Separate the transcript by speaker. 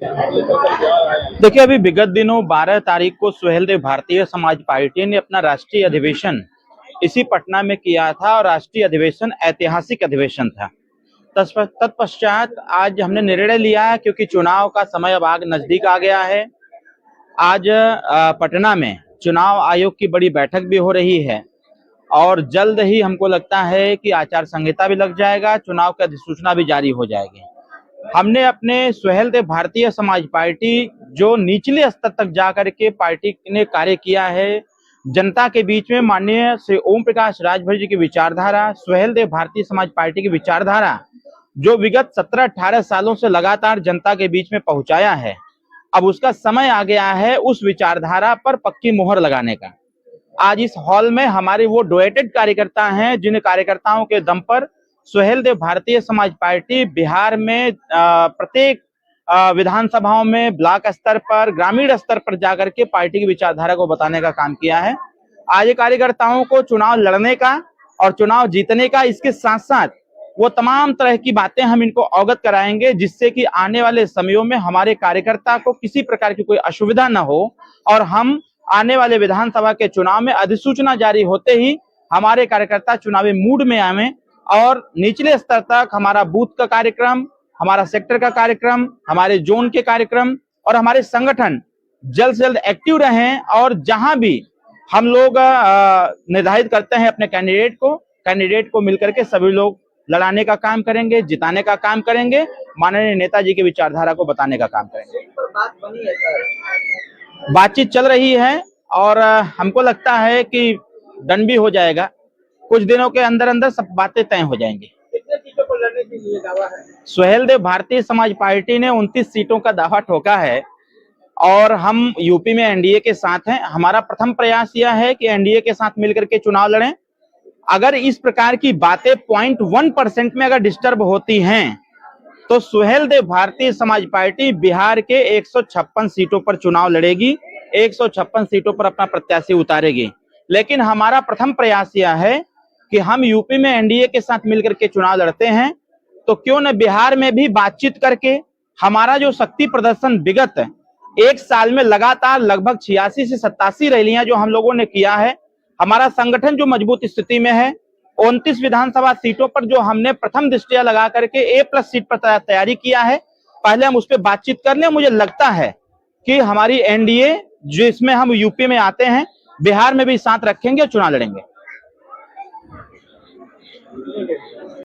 Speaker 1: देखिए, अभी विगत दिनों 12 तारीख को सुहेलदेव भारतीय समाज पार्टी ने अपना राष्ट्रीय अधिवेशन इसी पटना में किया था और राष्ट्रीय अधिवेशन ऐतिहासिक अधिवेशन था। तत्पश्चात आज हमने निर्णय लिया है, क्योंकि चुनाव का समय अब नजदीक आ गया है। आज पटना में चुनाव आयोग की बड़ी बैठक भी हो रही है और जल्द ही हमको लगता है कि आचार संहिता भी लग जाएगा, चुनाव की अधिसूचना भी जारी हो जाएगी। हमने अपने सुहेलदेव भारतीय समाज पार्टी जो निचले स्तर तक जाकर के पार्टी ने कार्य किया है, जनता के बीच में माननीय श्री ओम प्रकाश राजभर जी की विचारधारा, सुहेलदेव भारतीय समाज पार्टी की विचारधारा जो विगत 17-18 सालों से लगातार जनता के बीच में पहुंचाया है, अब उसका समय आ गया है उस विचारधारा पर पक्की मोहर लगाने का। आज इस हॉल में हमारे वो डोनेटेड कार्यकर्ता हैं जिन कार्यकर्ताओं के दम पर सुहेलदेव भारतीय समाज पार्टी बिहार में प्रत्येक विधानसभाओं में, ब्लॉक स्तर पर, ग्रामीण स्तर पर जाकर के पार्टी की विचारधारा को बताने का काम किया है। आज कार्यकर्ताओं को चुनाव लड़ने का और चुनाव जीतने का, इसके साथ साथ वो तमाम तरह की बातें हम इनको अवगत कराएंगे, जिससे कि आने वाले समयों में हमारे कार्यकर्ता को किसी प्रकार की कोई असुविधा न हो और हम आने वाले विधानसभा के चुनाव में अधिसूचना जारी होते ही हमारे कार्यकर्ता चुनावी मूड में आवे और निचले स्तर तक हमारा बूथ का कार्यक्रम, हमारा सेक्टर का कार्यक्रम, हमारे जोन के कार्यक्रम और हमारे संगठन जल्द से जल्द एक्टिव रहें। और जहां भी हम लोग निर्धारित करते हैं अपने कैंडिडेट को मिलकर के सभी लोग लड़ाने का काम करेंगे, जिताने का काम करेंगे, माननीय नेताजी की विचारधारा को बताने का काम करेंगे।
Speaker 2: बात बनी है सर,
Speaker 1: बातचीत चल रही है और हमको लगता है कि डन भी हो जाएगा। कुछ दिनों के अंदर अंदर सब बातें तय हो जाएंगी।
Speaker 2: कितने सीटों को लड़ने के लिए दावा है?
Speaker 1: सुहेलदेव भारतीय समाज पार्टी ने 29 सीटों का दावा ठोका है और हम यूपी में एनडीए के साथ हैं। हमारा प्रथम प्रयास यह है कि एनडीए के साथ मिलकर के चुनाव लड़ें। अगर इस प्रकार की बातें 0.1% में अगर डिस्टर्ब होती हैं तो सुहेलदेव भारतीय समाज पार्टी बिहार के 156 सीटों पर चुनाव लड़ेगी, 156 सीटों पर अपना प्रत्याशी उतारेगी। लेकिन हमारा प्रथम प्रयास यह है कि हम यूपी में एनडीए के साथ मिलकर के चुनाव लड़ते हैं, तो क्यों न बिहार में भी बातचीत करके हमारा जो शक्ति प्रदर्शन विगत एक साल में लगातार लगभग 86 से 87 रैलियां जो हम लोगों ने किया है, हमारा संगठन जो मजबूत स्थिति में है, 29 विधानसभा सीटों पर जो हमने प्रथम दृष्टिया लगा करके A+ सीट पर तैयारी किया है, पहले हम उस पर बातचीत कर लें। मुझे लगता है कि हमारी एनडीए जिसमें हम यूपी में आते हैं, बिहार में भी साथ रखेंगे और चुनाव लड़ेंगे।